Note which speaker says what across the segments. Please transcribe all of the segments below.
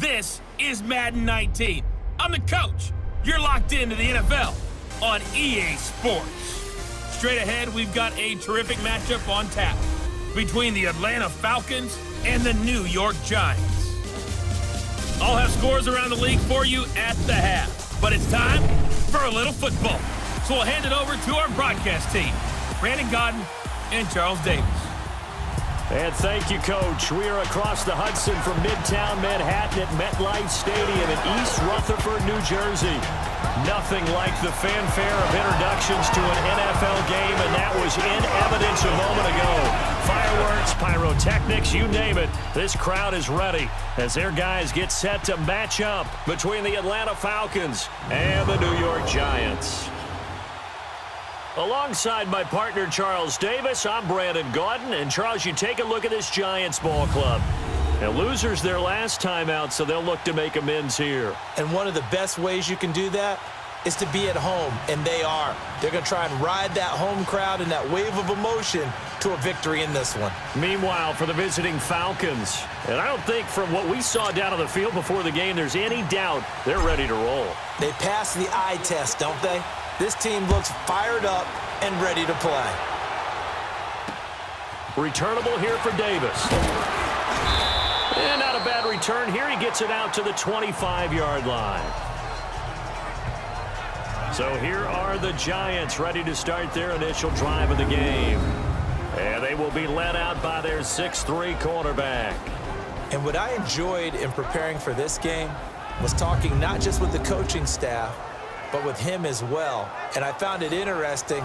Speaker 1: This is Madden 19. I'm the coach. You're locked into the NFL on EA Sports. Straight ahead, we've got a terrific matchup on tap between the Atlanta Falcons and the New York Giants. I'll have scores around the league for you at the half, but it's time for a little football. So we'll hand it over to our broadcast team, Brandon Godden and Charles Davis.
Speaker 2: And thank you, Coach. We are across the Hudson from Midtown Manhattan at MetLife Stadium in East Rutherford, New Jersey. Nothing like the fanfare of introductions to an NFL game, and that was in evidence a moment ago. Fireworks, pyrotechnics, you name it. This crowd is ready as their guys get set to match up between the Atlanta Falcons and the New York Giants. Alongside my partner, Charles Davis, I'm Brandon Godden. And, Charles, you take a look at this Giants ball club. Now, losers their last time out, so they'll look to make amends here.
Speaker 3: And one of the best ways you can do that is to be at home, and they are. They're going to try and ride that home crowd and that wave of emotion to a victory in this one.
Speaker 2: Meanwhile, for the visiting Falcons, and I don't think from what we saw down on the field before the game, there's any doubt they're ready to roll.
Speaker 3: They passed the eye test, don't they? This team looks fired up and ready to play.
Speaker 2: Returnable here for Davis. And not a bad return here. He gets it out to the 25-yard line. So here are the Giants ready to start their initial drive of the game. And they will be led out by their 6'3" quarterback.
Speaker 3: And what I enjoyed in preparing for this game was talking not just with the coaching staff, but with him as well. And I found it interesting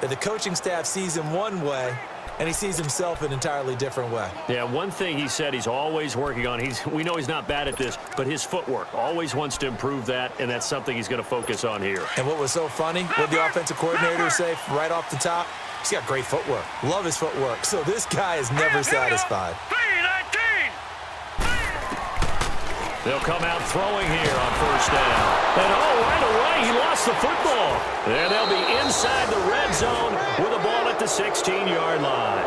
Speaker 3: that the coaching staff sees him one way, and he sees himself an entirely different way.
Speaker 2: Yeah, one thing he said he's always working on, we know he's not bad at this, but his footwork, always wants to improve that, and that's something he's going to focus on here.
Speaker 3: And what was so funny, what the offensive coordinator say right off the top, he's got great footwork. Love his footwork. So this guy is never satisfied.
Speaker 2: They'll come out throwing here on first down. And right away, he lost the football. And they'll be inside the red zone with a ball at the 16-yard line.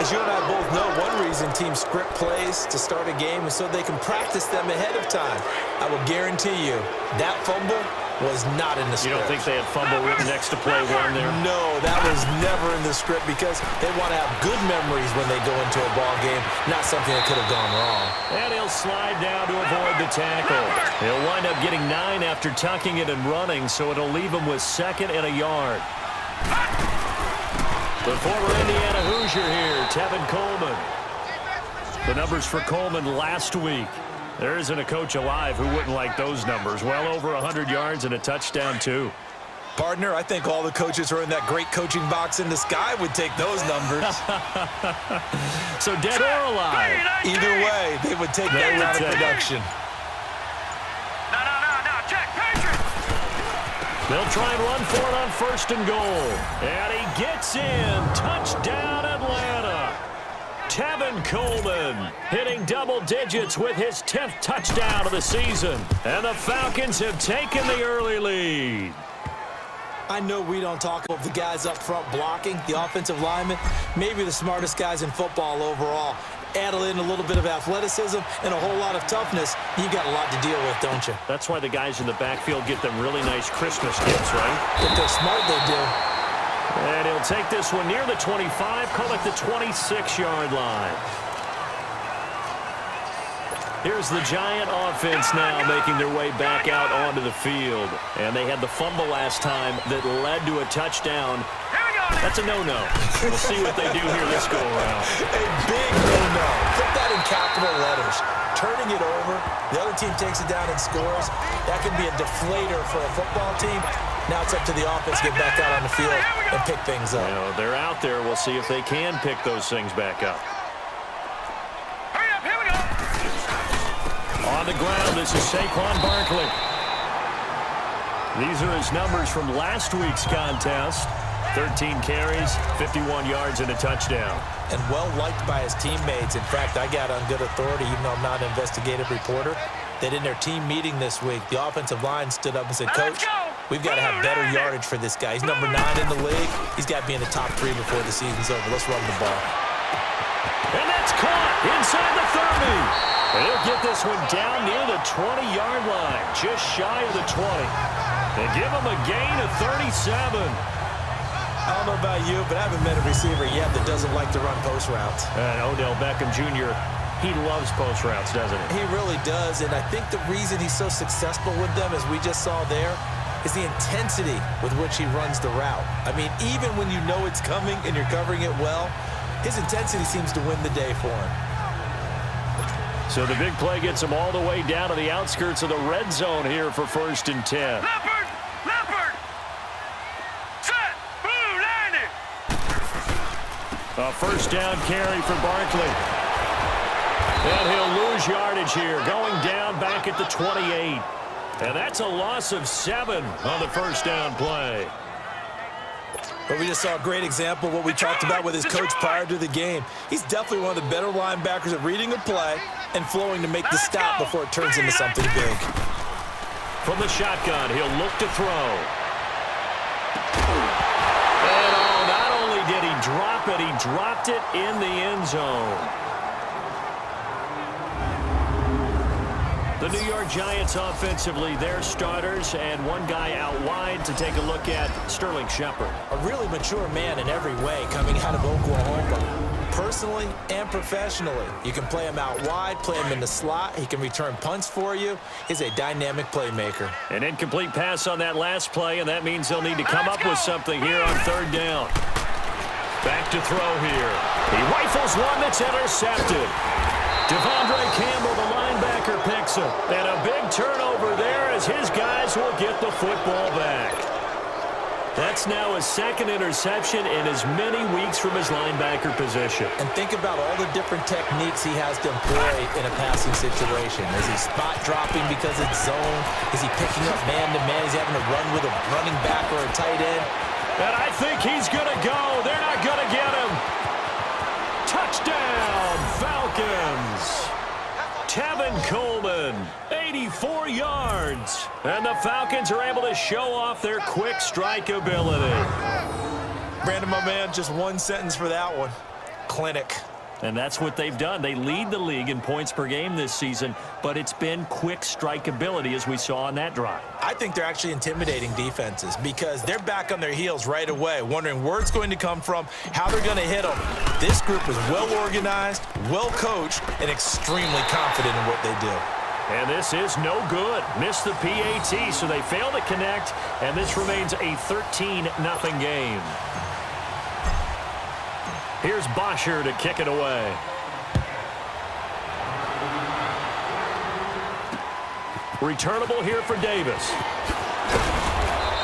Speaker 3: As you and I both know, one reason teams script plays to start a game is so they can practice them ahead of time. I will guarantee you that fumble was not in the script.
Speaker 2: You don't think they had fumble written next to play one there?
Speaker 3: No, that was never in the script because they want to have good memories when they go into a ball game, not something that could have gone wrong.
Speaker 2: And he'll slide down to avoid the tackle. He'll wind up getting 9 after tucking it and running, so it'll leave him with 2nd and a yard. The former Indiana Hoosier here, Tevin Coleman. The numbers for Coleman last week. There isn't a coach alive who wouldn't like those numbers. Well over 100 yards and a touchdown, too.
Speaker 3: Partner, I think all the coaches who are in that great coaching box in the sky would take those numbers.
Speaker 2: So dead or alive?
Speaker 3: Either way, they would take that out of production.
Speaker 1: No, check, Patrick!
Speaker 2: They'll try and run for it on 1st and goal. And he gets in. Touchdown, Atlanta. Tevin Coleman hitting double digits with his 10th touchdown of the season. And the Falcons have taken the early lead.
Speaker 3: I know we don't talk about the guys up front blocking, the offensive linemen, maybe the smartest guys in football overall. Add in a little bit of athleticism and a whole lot of toughness, you've got a lot to deal with, don't you?
Speaker 2: That's why the guys in the backfield get them really nice Christmas gifts, right?
Speaker 3: If they're smart, they do.
Speaker 2: And he'll take this one near the 25, call it the 26-yard line. Here's the Giant offense now making their way back out onto the field. And they had the fumble last time that led to a touchdown. That's a no-no. We'll see what they do here this go-around.
Speaker 3: A big no-no. Put that in capital letters. Turning it over, the other team takes it down and scores. That can be a deflator for a football team. Now it's up to the offense to get back out on the field and pick things up.
Speaker 2: You know, they're out there. We'll see if they can pick those things back up.
Speaker 1: Hurry up, here we go!
Speaker 2: On the ground, this is Saquon Barkley. These are his numbers from last week's contest. 13 carries, 51 yards, and a touchdown.
Speaker 3: And well-liked by his teammates. In fact, I got on good authority, even though I'm not an investigative reporter, that in their team meeting this week, the offensive line stood up and said, Coach, we've got to have better yardage for this guy. He's number 9 in the league. He's got to be in the top 3 before the season's over. Let's run the ball.
Speaker 2: And that's caught inside the 30. And he'll get this one down near the 20-yard line, just shy of the 20. They give him a gain of 37.
Speaker 3: I don't know about you, but I haven't met a receiver yet that doesn't like to run post routes.
Speaker 2: And Odell Beckham Jr., he loves post routes, doesn't he?
Speaker 3: He really does, and I think the reason he's so successful with them, as we just saw there, is the intensity with which he runs the route. I mean, even when you know it's coming and you're covering it well, his intensity seems to win the day for him.
Speaker 2: So the big play gets him all the way down to the outskirts of the red zone here for 1st and 10.
Speaker 1: Leopard! Leopard! Set! Blue landing!
Speaker 2: A first down carry for Barkley. And he'll lose yardage here, going down back at the 28. And that's a loss of 7 on the first down play.
Speaker 3: But we just saw a great example of what we talked about with his coach prior to the game. He's definitely one of the better linebackers at reading a play and flowing to make the stop before it turns into something big.
Speaker 2: From the shotgun, he'll look to throw. And not only did he drop it, he dropped it in the end zone. The New York Giants offensively, their starters, and one guy out wide to take a look at Sterling Shepard.
Speaker 3: A really mature man in every way coming out of Oklahoma. Personally and professionally, you can play him out wide, play him in the slot. He can return punts for you. He's a dynamic playmaker.
Speaker 2: An incomplete pass on that last play, and that means he'll need to come up with something here on 3rd down. Back to throw here. He rifles one that's intercepted. Devondre Campbell, the linebacker, picks him. And a big turnover there as his guys will get the football back. That's now his 2nd interception in as many weeks from his linebacker position.
Speaker 3: And think about all the different techniques he has to employ in a passing situation. Is he spot dropping because it's zone? Is he picking up man-to-man? Is he having to run with a running back or a tight end?
Speaker 2: And I think he's going to go. They're not going to get him. Touchdown, Falcons. Tevin Coleman, 84 yards. And the Falcons are able to show off their quick strike ability.
Speaker 3: Brandon, my man, just one sentence for that one. Clinic.
Speaker 2: And that's what they've done. They lead the league in points per game this season, but it's been quick strike ability as we saw on that drive.
Speaker 3: I think they're actually intimidating defenses because they're back on their heels right away, wondering where it's going to come from, how they're going to hit them. This group is well organized, well coached, and extremely confident in what they do.
Speaker 2: And this is no good. Missed the PAT, so they fail to connect, and this remains a 13-0 game. Here's Bosher to kick it away. Returnable here for Davis.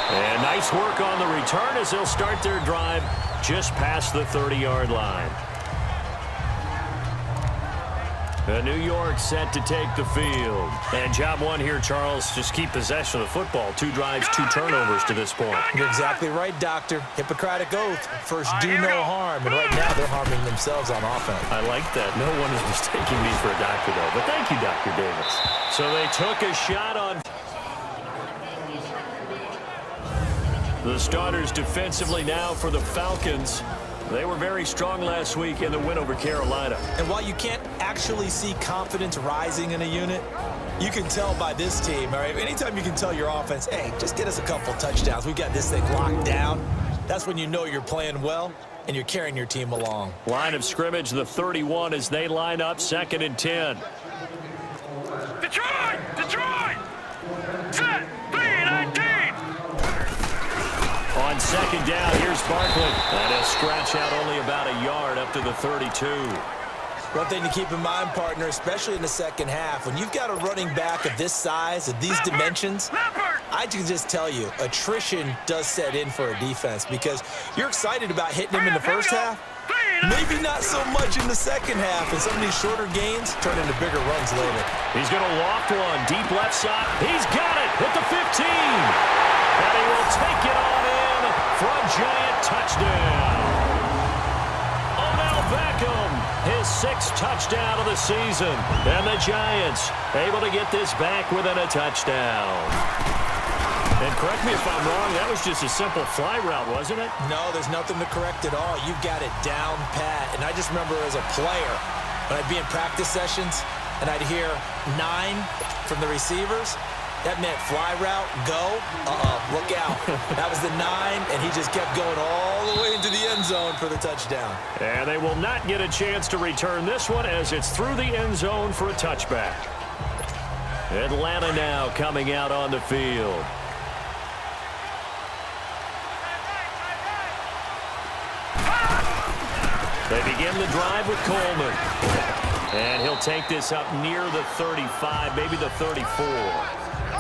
Speaker 2: And nice work on the return as they'll start their drive just past the 30-yard line. New York set to take the field. And job one here, Charles, just keep possession of the football. 2 drives, 2 turnovers to this point.
Speaker 3: You're exactly right, Doctor. Hippocratic oath. First, do no harm. And right now, they're harming themselves on offense.
Speaker 2: I like that. No one is mistaking me for a doctor, though. But thank you, Dr. Davis. So they took a shot on the starters defensively now for the Falcons. They were very strong last week in the win over Carolina.
Speaker 3: And while you can't actually see confidence rising in a unit, you can tell by this team, all right? Anytime you can tell your offense, hey, just get us a couple touchdowns. We've got this thing locked down. That's when you know you're playing well and you're carrying your team along.
Speaker 2: Line of scrimmage, the 31 as they line up 2nd and 10.
Speaker 1: Detroit! Detroit! Set! 3-19!
Speaker 2: On 2nd down, here's Barkley. And he'll scratch out only about a yard up to the 32.
Speaker 3: One thing to keep in mind, partner, especially in the second half, when you've got a running back of this size, of these dimensions, I can just tell you, attrition does set in for a defense because you're excited about hitting him in the first half. Maybe not so much in the second half, and some of these shorter gains turn into bigger runs later.
Speaker 2: He's going to loft one, deep left side. He's got it at the 15. And he will take it on in for a giant touchdown. Odell Beckham, his 6th touchdown of the season. And the Giants able to get this back within a touchdown. And correct me if I'm wrong, that was just a simple fly route, wasn't it?
Speaker 3: No, there's nothing to correct at all. You've got it down pat. And I just remember as a player, when I'd be in practice sessions, and I'd hear 9 from the receivers, that meant fly route, go, look out. That was the 9, and he just kept going all the way into the end zone for the touchdown.
Speaker 2: And they will not get a chance to return this one as it's through the end zone for a touchback. Atlanta now coming out on the field. They begin the drive with Coleman. And he'll take this up near the 35, maybe the 34.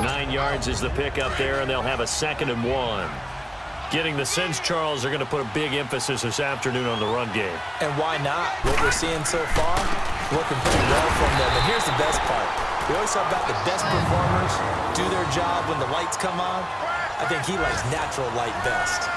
Speaker 2: 9 yards is the pickup there, and they'll have a 2nd and 1. Getting the sense, Charles, they're going to put a big emphasis this afternoon on the run game.
Speaker 3: And why not? What we're seeing so far, working pretty well from them. And here's the best part. We always talk about the best performers do their job when the lights come on. I think he likes natural light best.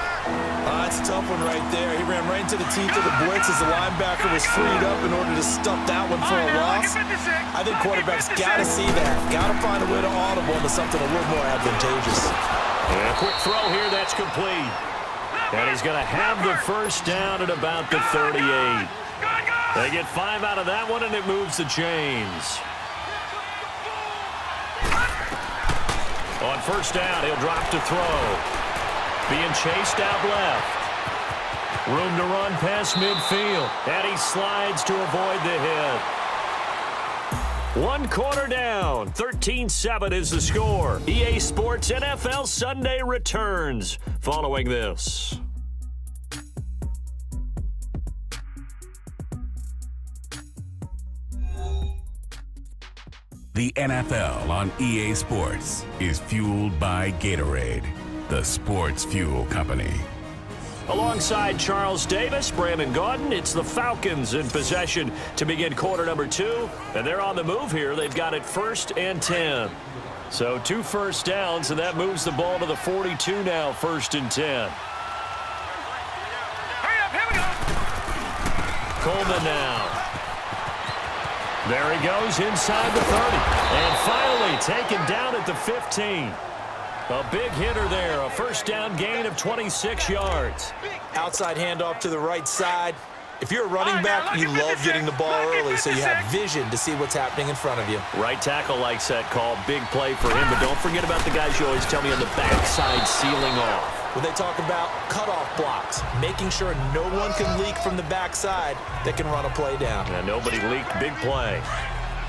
Speaker 3: That's a tough one right there. He ran right into the teeth of the blitz as the linebacker was freed up in order to stuff that one for a loss. I think quarterbacks got to see that. Got to find a way to audible into something a little more advantageous.
Speaker 2: And a quick throw here, that's complete. And he's going to have the first down at about the 38. They get 5 out of that one, and it moves the chains. On first down, he'll drop to throw. Being chased out left. Room to run past midfield. And he slides to avoid the hit. 1 quarter down. 13-7 is the score. EA Sports NFL Sunday returns following this.
Speaker 4: The NFL on EA Sports is fueled by Gatorade, the sports fuel company.
Speaker 2: Alongside Charles Davis, Brandon Gaudin, it's the Falcons in possession to begin quarter number 2. And they're on the move here. They've got it 1st and 10. So 2 first downs, and that moves the ball to the 42 now, 1st and 10.
Speaker 5: Hurry up, here we go.
Speaker 2: Coleman now. There he goes inside the 30. And finally taken down at the 15. A big hitter there, a first down gain of 26 yards.
Speaker 3: Outside handoff to the right side. If you're a running back, you love getting the ball early so you have vision to see what's happening in front of you.
Speaker 2: Right tackle likes that call. Big play for him, but don't forget about the guys you always tell me on the backside sealing off.
Speaker 3: When they talk about cutoff blocks, making sure no one can leak from the backside that can run a play down.
Speaker 2: And nobody leaked. Big play.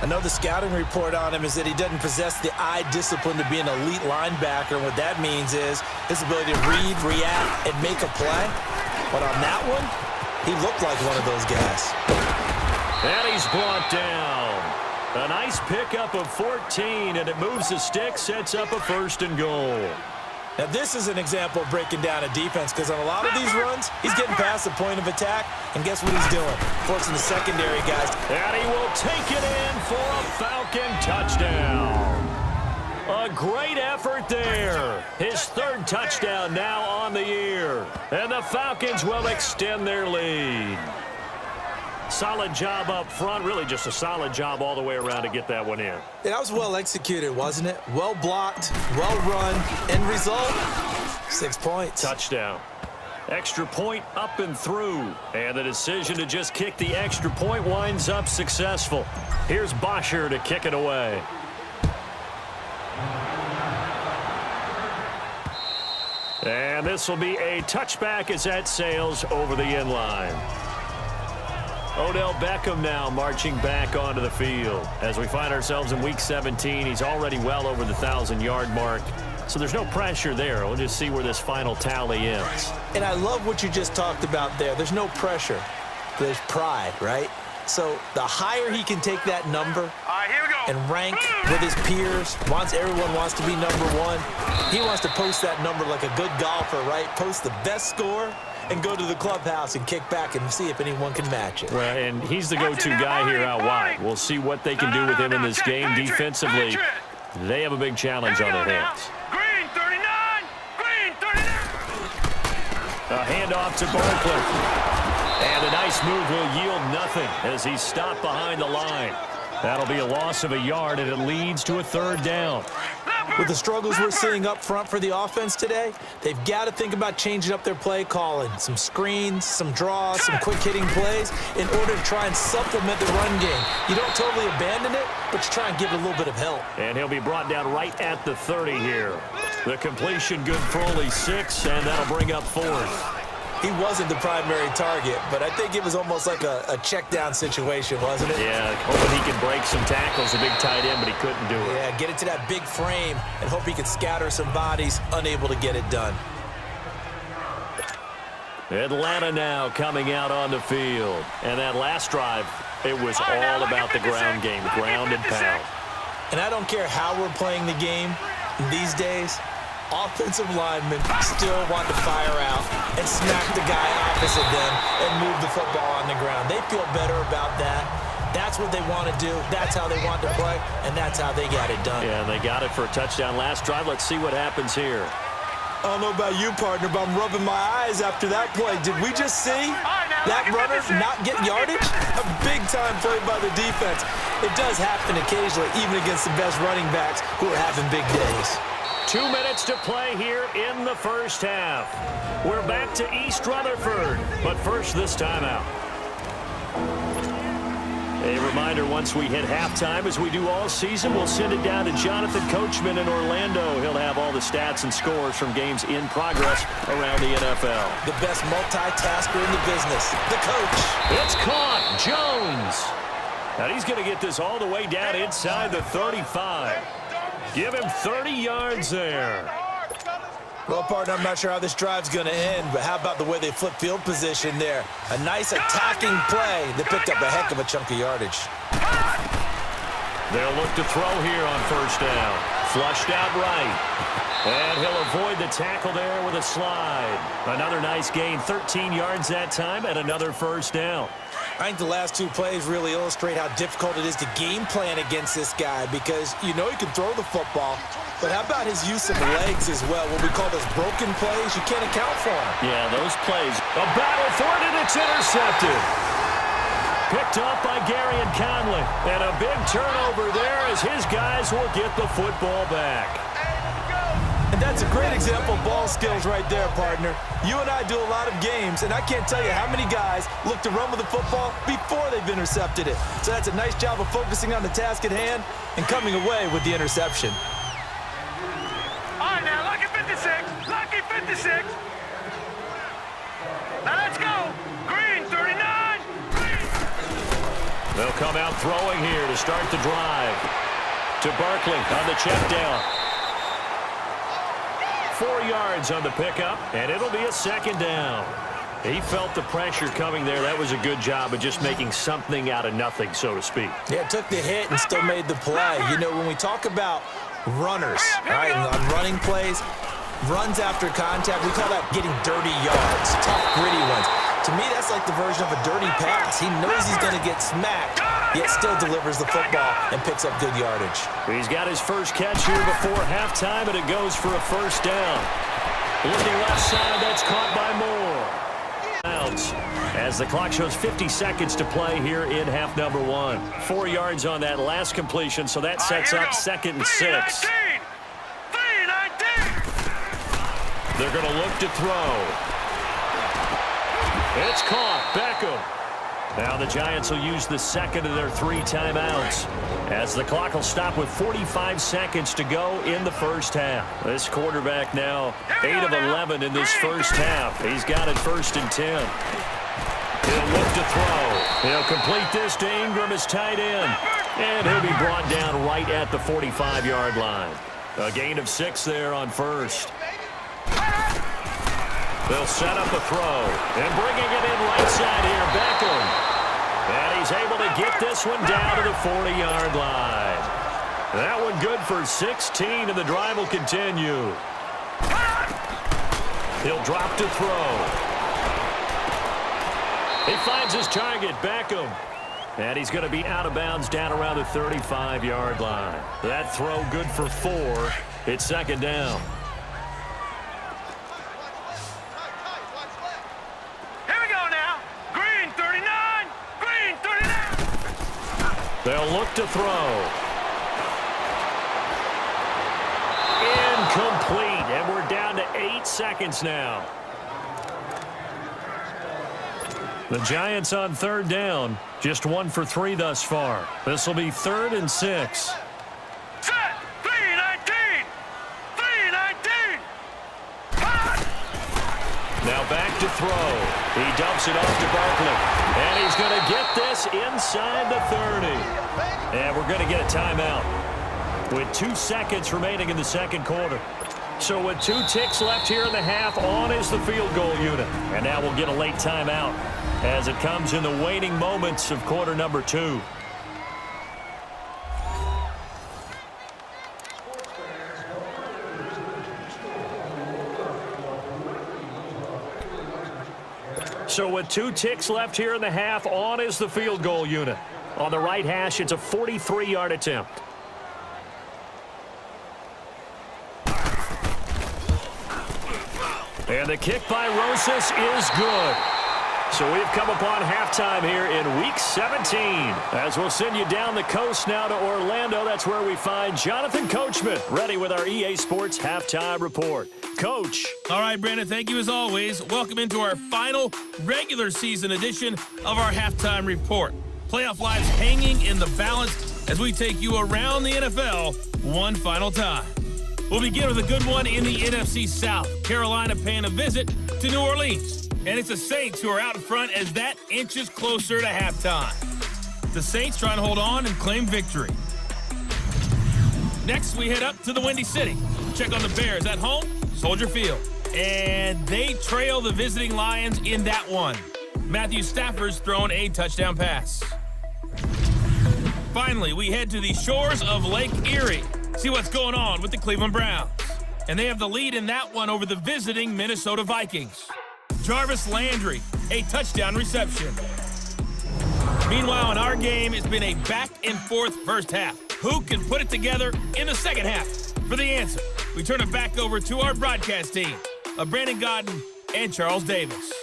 Speaker 3: I know the scouting report on him is that he doesn't possess the eye discipline to be an elite linebacker. And what that means is his ability to read, react, and make a play. But on that one, he looked like one of those guys.
Speaker 2: And he's brought down. A nice pickup of 14, and it moves the stick, sets up a 1st and goal.
Speaker 3: Now, this is an example of breaking down a defense because on a lot of these runs, he's getting past the point of attack, and guess what he's doing? Forcing the secondary guys.
Speaker 2: And he will take it in for a Falcon touchdown. A great effort there. His 3rd touchdown now on the year. And the Falcons will extend their lead. Solid job up front. Really just a solid job all the way around to get that one in.
Speaker 3: Yeah, that was well executed, wasn't it? Well blocked, well run. End result, 6 points.
Speaker 2: Touchdown. Extra point up and through. And the decision to just kick the extra point winds up successful. Here's Bosher to kick it away. And this will be a touchback as that sails over the end line. Odell Beckham now marching back onto the field. As we find ourselves in Week 17, he's already well over the 1,000-yard mark. So there's no pressure there. We'll just see where this final tally ends.
Speaker 3: And I love what you just talked about there. There's no pressure. There's pride, right? So the higher he can take that number
Speaker 5: Here we go.
Speaker 3: and rank with his peers, everyone wants to be number 1. He wants to post that number like a good golfer, right? Post the best score and go to the clubhouse and kick back and see if anyone can match it.
Speaker 2: Well, and he's the go-to guy here out wide. We'll see what they can do with him in this game defensively. They have a big challenge on their hands.
Speaker 5: Green 39. Green 39.
Speaker 2: A handoff to Barkley. And a nice move will yield nothing as he's stopped behind the line. That'll be a loss of a yard, and it leads to a 3rd down.
Speaker 3: With the struggles we're seeing up front for the offense today, they've got to think about changing up their play calling. Some screens, some draws, some quick-hitting plays in order to try and supplement the run game. You don't totally abandon it, but you try and give it a little bit of help.
Speaker 2: And he'll be brought down right at the 30 here. The completion good for only 6, and that'll bring up 4th.
Speaker 3: He wasn't the primary target, but I think it was almost like a check-down situation, wasn't it?
Speaker 2: Yeah, hoping he could break some tackles, a big tight end, but he couldn't do it.
Speaker 3: Yeah, get it to that big frame and hope he could scatter some bodies, unable to get it done.
Speaker 2: Atlanta now coming out on the field. And that last drive, it was all about the ground game, ground and pound.
Speaker 3: And I don't care how we're playing the game these days, offensive linemen still want to fire out and smack the guy opposite them and move the football on the ground. They feel better about that. That's what they want to do. That's how they want to play, and that's how they got it done.
Speaker 2: Yeah, they got it for a touchdown last drive. Let's see what happens here.
Speaker 3: I don't know about you, partner, but I'm rubbing my eyes after that play. Did we just see that runner not get yardage? A big-time play by the defense. It does happen occasionally, even against the best running backs who are having big days.
Speaker 2: 2 minutes to play here in the first half. We're back to East Rutherford, but first this timeout. A reminder, once we hit halftime, as we do all season, we'll send it down to Jonathan Coachman in Orlando. He'll have all the stats and scores from games in progress around the NFL.
Speaker 3: The best multitasker in the business, the coach.
Speaker 2: It's caught. Jones. And he's going to get this all the way down inside the 35. Give him 30 yards there.
Speaker 3: Well, partner, I'm not sure how this drive's going to end, but how about the way they flip field position there? A nice attacking play that picked up a heck of a chunk of yardage.
Speaker 2: They'll look to throw here on first down. Flushed out right. And he'll avoid the tackle there with a slide. Another nice gain, 13 yards that time, and another first down.
Speaker 3: I think the last 2 plays really illustrate how difficult it is to game plan against this guy because you know he can throw the football, but how about his use of the legs as well? What we call those broken plays, you can't account for them.
Speaker 2: Yeah, those plays. A battle for it, and it's intercepted. Picked off by Gary and Conley. And a big turnover there as his guys will get the football back.
Speaker 3: And that's a great example of ball skills right there, partner. You and I do a lot of games, and I can't tell you how many guys look to run with the football before they've intercepted it. So that's a nice job of focusing on the task at hand and coming away with the interception.
Speaker 5: All right, now, lucky 56. Lucky 56. Now, let's go. Green, 39. Green.
Speaker 2: They'll come out throwing here to start the drive. To Barkley on the check down. 4 yards on the pickup, and it'll be a second down. He felt the pressure coming there. That was a good job of just making something out of nothing, so to speak.
Speaker 3: Yeah, took the hit and still made the play. You know, when we talk about runners, right, and on running plays, runs after contact, we call that getting dirty yards, tough, gritty ones. To me, that's like the version of a dirty pass. He knows he's going to get smacked, yet still delivers the football and picks up good yardage.
Speaker 2: He's got his first catch here before halftime, and it goes for a first down. Looking left side, that's caught by Moore. As the clock shows 50 seconds to play here in half number 1. 4 yards on that last completion, so that sets up 2nd and 6.
Speaker 5: 3-19.
Speaker 2: They're going to look to throw. It's caught. Beckham. Now the Giants will use the second of their 3 timeouts as the clock will stop with 45 seconds to go in the first half. This quarterback now 8 of 11 in this first half. He's got it 1st and 10. He'll look to throw. He'll complete this to Ingram as tight end. And he'll be brought down right at the 45-yard line. A gain of 6 there on first. They'll set up a throw. And bringing it in right side here, Beckham. And he's able to get this one down to the 40-yard line. That one good for 16, and the drive will continue. He'll drop to throw. He finds his target, Beckham. And he's going to be out of bounds down around the 35-yard line. That throw good for 4. It's 2nd down. They'll look to throw. seconds now. The Giants on third down. Just 1 for 3 thus far. This will be 3rd and 6.
Speaker 5: Set! 3-19! 3-19!
Speaker 2: Now back to throw. He dumps it off to Barkley. And he's going to get this inside the 30. And we're going to get a timeout with 2 seconds remaining in the second quarter. So with 2 ticks left here in the half, on is the field goal unit. And now we'll get a late timeout as it comes in the waning moments of quarter number 2. So with 2 ticks left here in the half, on is the field goal unit. On the right hash, it's a 43-yard attempt. And the kick by Rosas is good. So we've come upon halftime here in Week 17. As we'll send you down the coast now to Orlando, that's where we find Jonathan Coachman ready with our EA Sports Halftime Report. Coach.
Speaker 1: All right, Brandon, thank you as always. Welcome into our final regular season edition of our Halftime Report. Playoff lives hanging in the balance as we take you around the NFL one final time. We'll begin with a good one in the NFC South. Carolina paying a visit to New Orleans. And it's the Saints who are out in front as that inches closer to halftime. The Saints trying to hold on and claim victory. Next, we head up to the Windy City. Check on the Bears at home, Soldier Field. And they trail the visiting Lions in that one. Matthew Stafford's thrown a touchdown pass. Finally, we head to the shores of Lake Erie. See what's going on with the Cleveland Browns. And they have the lead in that one over the visiting Minnesota Vikings. Jarvis Landry, a touchdown reception. Meanwhile, in our game, it's been a back-and-forth first half. Who can put it together in the second half? For the answer, we turn it back over to our broadcast team of Brandon Godden and Charles Davis.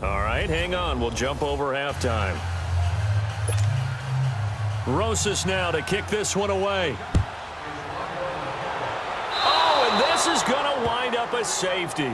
Speaker 2: All right, hang on. We'll jump over halftime. Rosas now to kick this one away. Oh, and this is going to wind up a safety.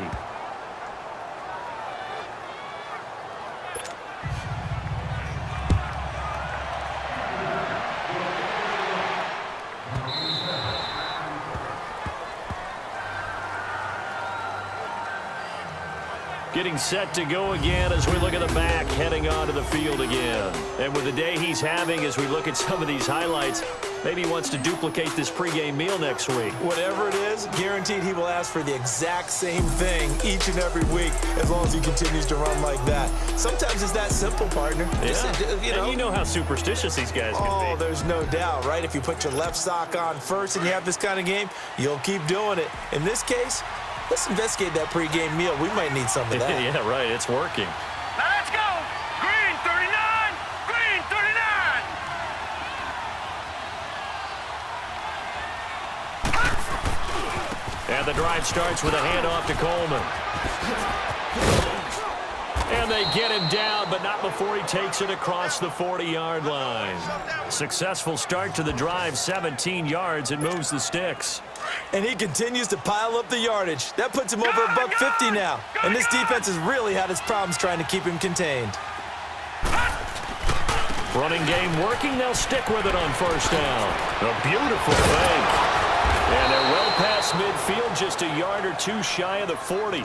Speaker 2: Getting set to go again as we look at the back, heading onto the field again. And with the day he's having, as we look at some of these highlights, maybe he wants to duplicate this pregame meal next week.
Speaker 3: Whatever it is, guaranteed he will ask for the exact same thing each and every week as long as he continues to run like that. Sometimes it's that simple, partner.
Speaker 2: Yeah.
Speaker 3: Just,
Speaker 2: And you know how superstitious these guys can be.
Speaker 3: Oh, there's no doubt, right? If you put your left sock on first and you have this kind of game, you'll keep doing it. In this case, let's investigate that pregame meal. We might need some of that.
Speaker 2: Yeah, right. It's working.
Speaker 5: Now let's go! Green 39! Green 39!
Speaker 2: And the drive starts with a handoff to Coleman. And they get him down, but not before he takes it across the 40-yard line. Successful start to the drive, 17 yards. It moves the sticks.
Speaker 3: And he continues to pile up the yardage. That puts him over $150 now. And this defense has really had its problems trying to keep him contained.
Speaker 2: Running game working. They'll stick with it on first down. A beautiful fake. And they're well past midfield, just a yard or two shy of the 40.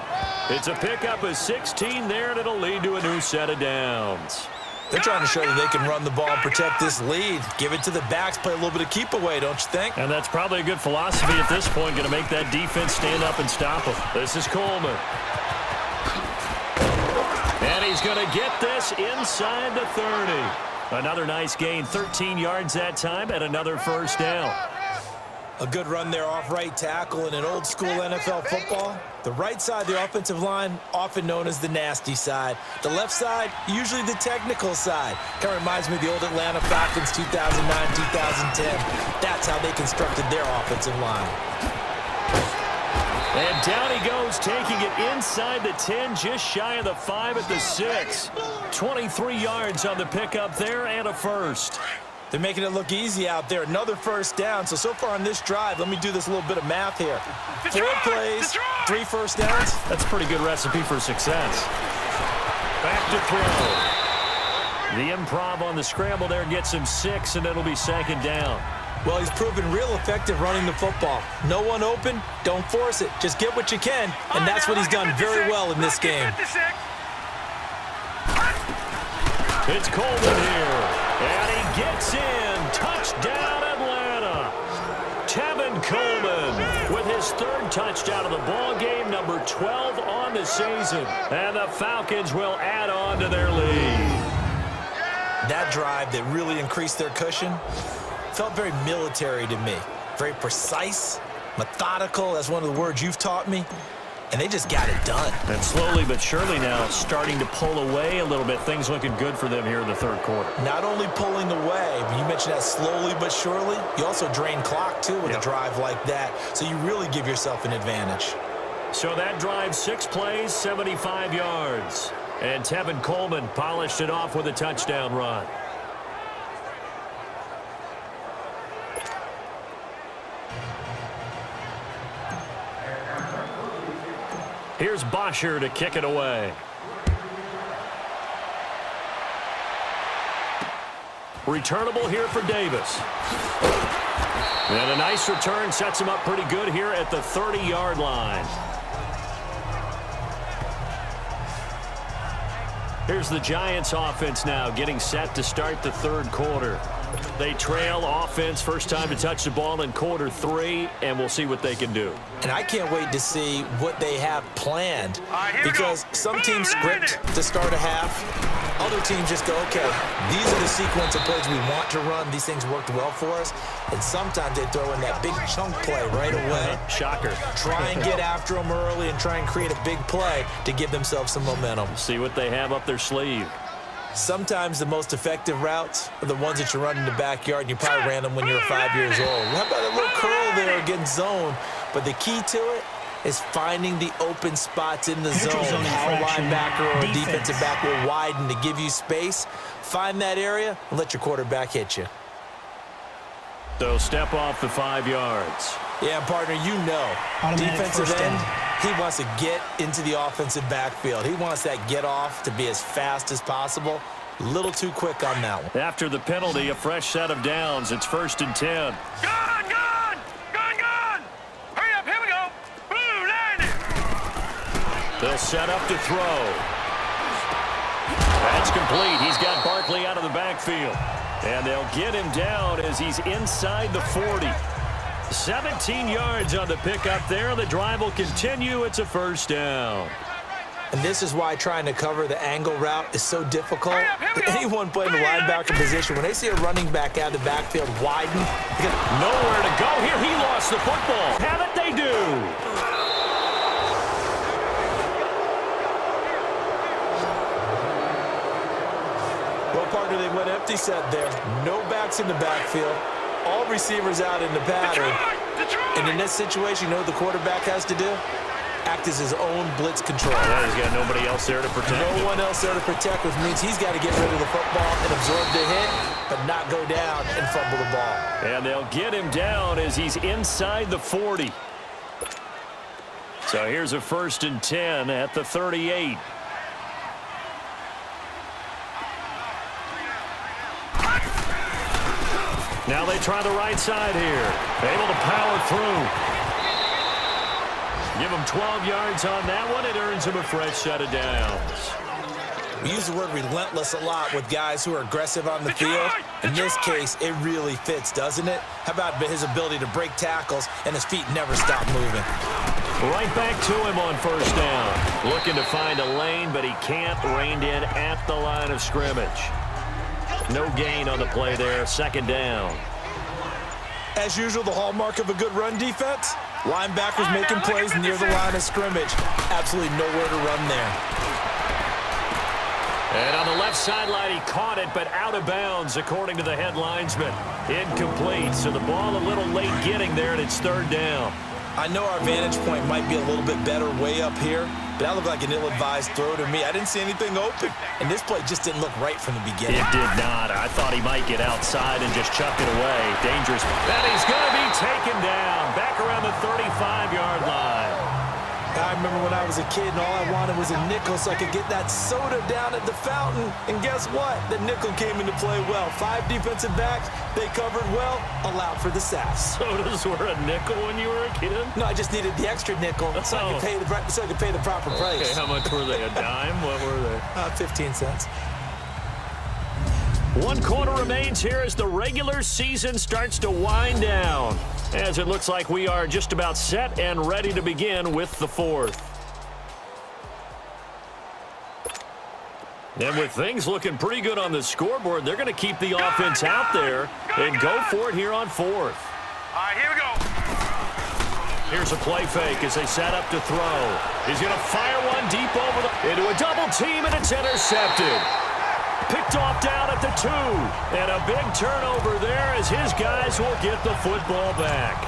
Speaker 2: It's a pickup of 16 there, and it'll lead to a new set of downs.
Speaker 3: They're trying to show that they can run the ball and protect this lead. Give it to the backs, play a little bit of keep away, don't you think?
Speaker 2: And that's probably a good philosophy at this point, going to make that defense stand up and stop them. This is Coleman. And he's going to get this inside the 30. Another nice gain, 13 yards that time, and another first down.
Speaker 3: A good run there off right tackle in an old school NFL football. The right side of the offensive line, often known as the nasty side. The left side, usually the technical side. Kind of reminds me of the old Atlanta Falcons 2009-2010. That's how they constructed their offensive line.
Speaker 2: And down he goes, taking it inside the 10, just shy of the 5 at the 6. 23 yards on the pickup there and a first.
Speaker 3: They're making it look easy out there. Another first down. So far on this drive, let me do this little bit of math here. 4 plays, 3 first downs.
Speaker 2: That's a pretty good recipe for success. Back to throw. The improv on the scramble there gets him 6, and it'll be second down.
Speaker 3: Well, he's proven real effective running the football. No one open, don't force it. Just get what you can, and that's what he's done very well in this game.
Speaker 2: It's Coleman here, and he gets in. Touchdown, Atlanta. Tevin Coleman with his 3rd touchdown of the ball game, number 12 on the season. And the Falcons will add on to their lead.
Speaker 3: That drive that really increased their cushion felt very military to me. Very precise, methodical. That's one of the words you've taught me. And they just got it done.
Speaker 2: And slowly but surely now starting to pull away a little bit. Things looking good for them here in the 3rd quarter.
Speaker 3: Not only pulling away, but you mentioned that slowly but surely. You also drain clock, too, with a drive like that. So you really give yourself an advantage.
Speaker 2: So that drive, 6 plays, 75 yards. And Tevin Coleman polished it off with a touchdown run. Here's Bosher to kick it away. Returnable here for Davis. And a nice return sets him up pretty good here at the 30-yard line. Here's the Giants offense now getting set to start the 3rd quarter. They trail offense, first time to touch the ball in quarter 3, and we'll see what they can do.
Speaker 3: And I can't wait to see what they have planned, because some teams script to start a half. Other teams just go, okay, these are the sequence of plays we want to run. These things worked well for us. And sometimes they throw in that big chunk play right away.
Speaker 2: Shocker.
Speaker 3: Try and get after them early and try and create a big play to give themselves some momentum.
Speaker 2: See what they have up their sleeve.
Speaker 3: Sometimes the most effective routes are the ones that you run in the backyard, and you probably ran them when you were 5 years old. How about a little curl there against zone? But the key to it is finding the open spots in the zone. How a linebacker or a defensive back will widen to give you space. Find that area and let your quarterback hit you.
Speaker 2: So step off the 5 yards.
Speaker 3: Yeah, partner, you know, defensive end, he wants to get into the offensive backfield. He wants that get off to be as fast as possible. A little too quick on that one.
Speaker 2: After the penalty, a fresh set of downs. It's 1st and 10.
Speaker 5: Gone! Hurry up, here we go! Boom, landed!
Speaker 2: They'll set up to throw. That's complete. He's got Barkley out of the backfield. And they'll get him down as he's inside the 40. 17 yards on the pickup there. The drive will continue. It's a first down.
Speaker 3: And this is why trying to cover the angle route is so difficult. Anyone playing the linebacker position, when they see a running back out of the backfield widen,
Speaker 2: nowhere to go here. He lost the football. Have it, they do.
Speaker 3: Well, partner, they went empty set there. No backs in the backfield. All receivers out in the pattern. And in this situation, you know what the quarterback has to do? Act as his own blitz control.
Speaker 2: Yeah, he's got nobody else there to protect him.
Speaker 3: No one else there to protect, which means he's got to get rid of the football and absorb the hit, but not go down and fumble the ball.
Speaker 2: And they'll get him down as he's inside the 40. So here's a 1st and 10 at the 38. Now they try the right side here. Able to power through. Give him 12 yards on that one. It earns him a fresh set of downs.
Speaker 3: We use the word relentless a lot with guys who are aggressive on the field. In this case, it really fits, doesn't it? How about his ability to break tackles and his feet never stop moving?
Speaker 2: Right back to him on 1st down. Looking to find a lane, but he can't. Reined in at the line of scrimmage. No gain on the play there. 2nd down.
Speaker 3: As usual, the hallmark of a good run defense, linebackers making plays near the line of scrimmage. Absolutely nowhere to run there.
Speaker 2: And on the left sideline, he caught it, but out of bounds, according to the head linesman. Incomplete, so the ball a little late getting there, and it's 3rd down.
Speaker 3: I know our vantage point might be a little bit better way up here, but that looked like an ill-advised throw to me. I didn't see anything open, and this play just didn't look right from the beginning.
Speaker 2: It did not. I thought he might get outside and just chuck it away. Dangerous. And he's going to be taken down back around the 35-yard line.
Speaker 3: I remember when I was a kid and all I wanted was a nickel so I could get that soda down at the fountain. And guess what? The nickel came into play well. 5 defensive backs, they covered well, allowed for the sack.
Speaker 2: Sodas were a nickel when you were a kid?
Speaker 3: No, I just needed the extra nickel so I could pay the proper price.
Speaker 2: Okay, how much were they? A dime? What were they?
Speaker 3: 15 cents.
Speaker 2: 1 quarter remains here as the regular season starts to wind down, as it looks like we are just about set and ready to begin with the 4th. And with things looking pretty good on the scoreboard, they're going to keep the offense out there and go for it here on 4th.
Speaker 5: All right, here we go.
Speaker 2: Here's a play fake as they set up to throw. He's going to fire one deep into a double team, and it's intercepted. Picked off down at the 2. And a big turnover there as his guys will get the football back.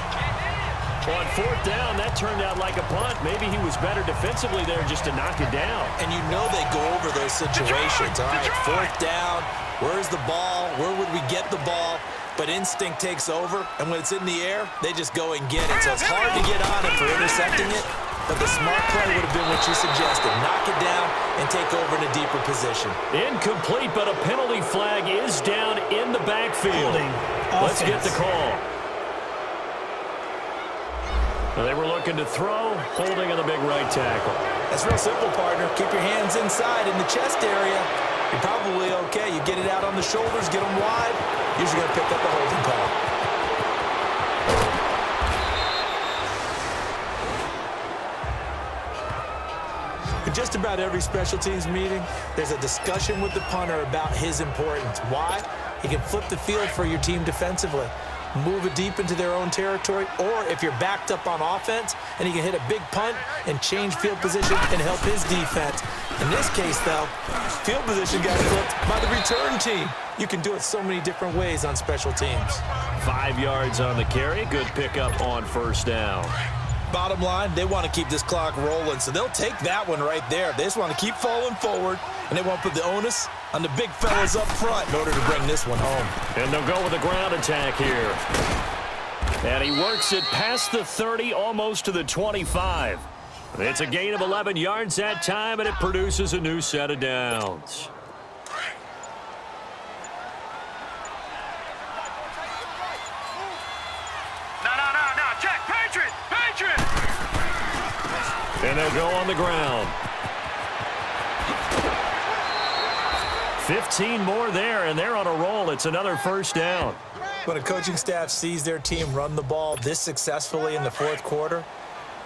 Speaker 2: On 4th down, that turned out like a punt. Maybe he was better defensively there just to knock it down.
Speaker 3: And you know they go over those situations. All right, 4th down, where's the ball? Where would we get the ball? But instinct takes over, and when it's in the air, they just go and get it. So it's hard to get on him for intercepting it. But the smart play would have been what you suggested. Knock it down and take over in a deeper position.
Speaker 2: Incomplete, but a penalty flag is down in the backfield. Let's get the call. Well, they were looking to throw, holding on the big right tackle.
Speaker 3: That's real simple, partner. Keep your hands inside in the chest area. You're probably okay. You get it out on the shoulders, get them wide. Usually going to pick up the holding call. In just about every special teams meeting, there's a discussion with the punter about his importance. Why? He can flip the field for your team defensively, move it deep into their own territory, or if you're backed up on offense, and he can hit a big punt and change field position and help his defense. In this case, though, field position got flipped by the return team. You can do it so many different ways on special teams.
Speaker 2: 5 yards on the carry. Good pickup on 1st down.
Speaker 3: Bottom line, they want to keep this clock rolling, so they'll take that one right there. They just want to keep falling forward, and they want to put the onus on the big fellas up front in order to bring this one home.
Speaker 2: And they'll go with a ground attack here. And he works it past the 30, almost to the 25. It's a gain of 11 yards that time, and it produces a new set of downs. And they'll go on the ground. 15 more there, and they're on a roll. It's another 1st down.
Speaker 3: When a coaching staff sees their team run the ball this successfully in the 4th quarter,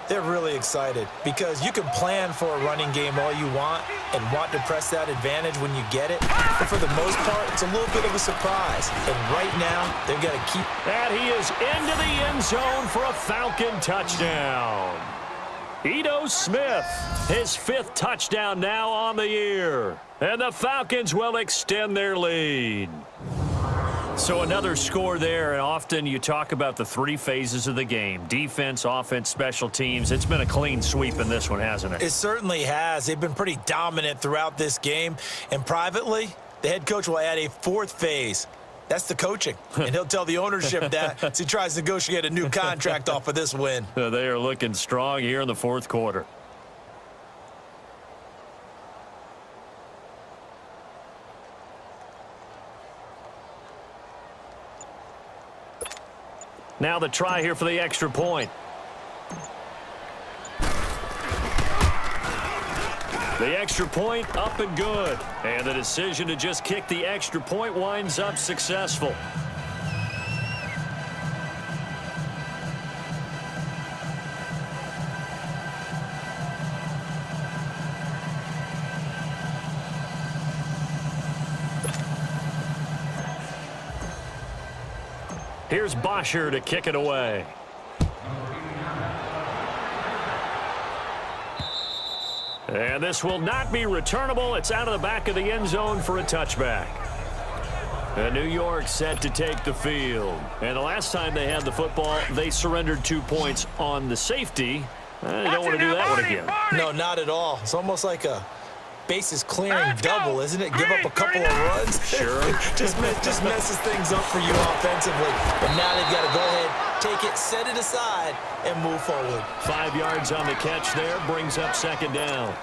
Speaker 3: they're really excited because you can plan for a running game all you want and want to press that advantage when you get it. But for the most part, it's a little bit of a surprise. And right now, they've got to keep.
Speaker 2: And he is into the end zone for a Falcon touchdown. Ito Smith, his 5th touchdown now on the year. And the Falcons will extend their lead. So another score there, and often you talk about the 3 phases of the game. Defense, offense, special teams. It's been a clean sweep in this one, hasn't it?
Speaker 3: It certainly has. They've been pretty dominant throughout this game. And privately, the head coach will add a 4th phase. That's the coaching. And he'll tell the ownership that as he tries to negotiate a new contract off of this win.
Speaker 2: They are looking strong here in the 4th quarter. Now the try here for the extra point. The extra point up and good. And the decision to just kick the extra point winds up successful. Here's Bosher to kick it away. And this will not be returnable. It's out of the back of the end zone for a touchback. And New York set to take the field. And the last time they had the football, they surrendered 2 points on the safety. They don't want to do that one again.
Speaker 3: No, not at all. It's almost like a bases clearing double, isn't it? Give up a couple of runs.
Speaker 2: Sure.
Speaker 3: just messes things up for you offensively. But now they've got to go ahead, take it, set it aside, and move forward.
Speaker 2: 5 yards on the catch there, brings up second down.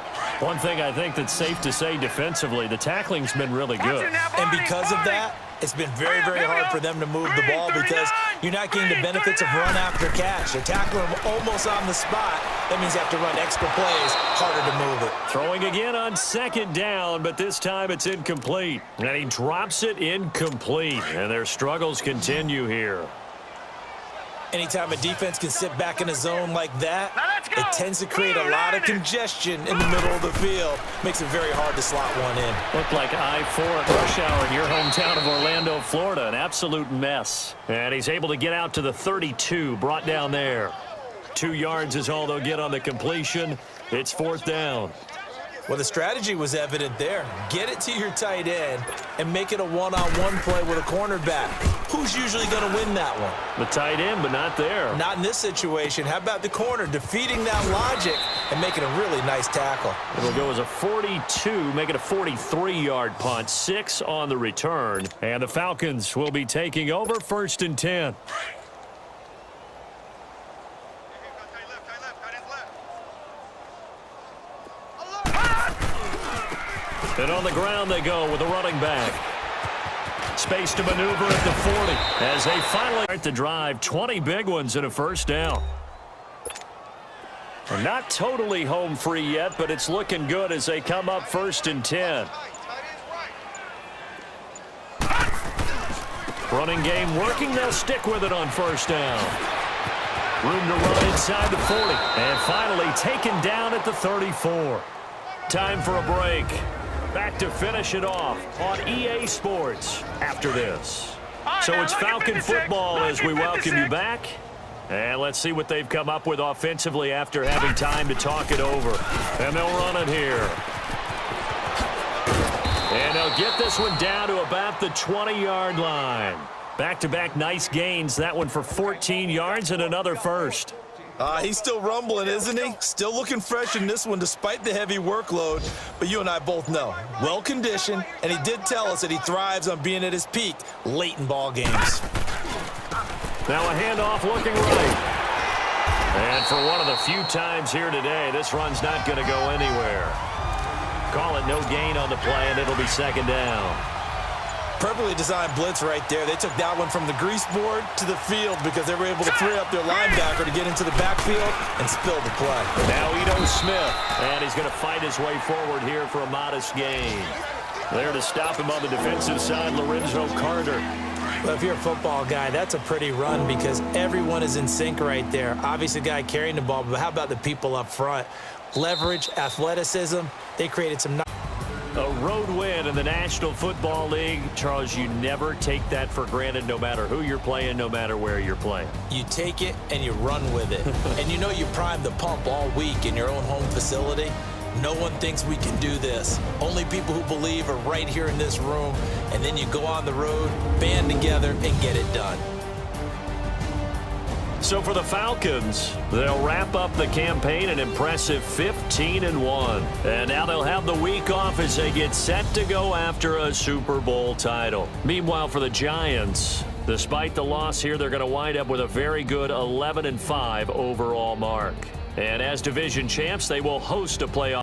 Speaker 2: One thing I think that's safe to say defensively, the tackling's been really good.
Speaker 3: And because of that, it's been very, very hard for them to move the ball because you're not getting the benefits of run after catch. They're tackling them almost on the spot. That means you have to run extra plays, harder to move it.
Speaker 2: Throwing again on second down, but this time it's incomplete. And he drops it incomplete. And their struggles continue here.
Speaker 3: Anytime a defense can sit back in a zone like that, it tends to create a lot of congestion in the middle of the field. Makes it very hard to slot one in.
Speaker 2: Looked like I-4 at rush hour in your hometown of Orlando, Florida. An absolute mess. And he's able to get out to the 32, brought down there. 2 yards is all they'll get on the completion. It's fourth down.
Speaker 3: Well, the strategy was evident there. Get it to your tight end and make it a one-on-one play with a cornerback. Who's usually going to win that one?
Speaker 2: The tight end, but not there.
Speaker 3: Not in this situation. How about the corner defeating that logic and making a really nice tackle?
Speaker 2: It'll go as a 42, make it a 43-yard punt, 6 on the return. And the Falcons will be taking over, 1st and 10. And on the ground they go with a running back. Space to maneuver at the 40 as they finally start the drive. 20 big ones and a first down. They're not totally home free yet, but it's looking good as they come up 1st and 10. Running game working. They'll stick with it on first down. Room to run inside the 40. And finally taken down at the 34. Time for a break. Back to finish it off on EA Sports after this. So it's Falcon football as we welcome you back. And let's see what they've come up with offensively after having time to talk it over. And they'll run it here. And they'll get this one down to about the 20-yard line. Back-to-back nice gains. That one for 14 yards and another first.
Speaker 3: He's still rumbling, isn't he? Still looking fresh in this one despite the heavy workload. But you and I both know, well-conditioned, and he did tell us that he thrives on being at his peak late in ball games.
Speaker 2: Now a handoff looking right. And for one of the few times here today, this run's not going to go anywhere. Call it no gain on the play, and it'll be second down.
Speaker 3: Perfectly designed blitz right there. They took that one from the grease board to the field because they were able to free up their linebacker to get into the backfield and spill the play.
Speaker 2: Now Ito Smith, and he's going to fight his way forward here for a modest gain. There to stop him on the defensive side, Lorenzo Carter.
Speaker 3: Well, if you're a football guy, that's a pretty run because everyone is in sync right there. Obviously, the guy carrying the ball, but how about the people up front? Leverage, athleticism, they created some...
Speaker 2: A road win in the National Football League. Charles, you never take that for granted no matter who you're playing, no matter where you're playing.
Speaker 3: You take it and you run with it. And you know you primed the pump all week in your own home facility. No one thinks we can do this. Only people who believe are right here in this room. And then you go on the road, band together, and get it done.
Speaker 2: So for the Falcons, they'll wrap up the campaign an impressive 15-1. And now they'll have the week off as they get set to go after a Super Bowl title. Meanwhile, for the Giants, despite the loss here, they're going to wind up with a very good 11-5 overall mark. And as division champs, they will host a playoff.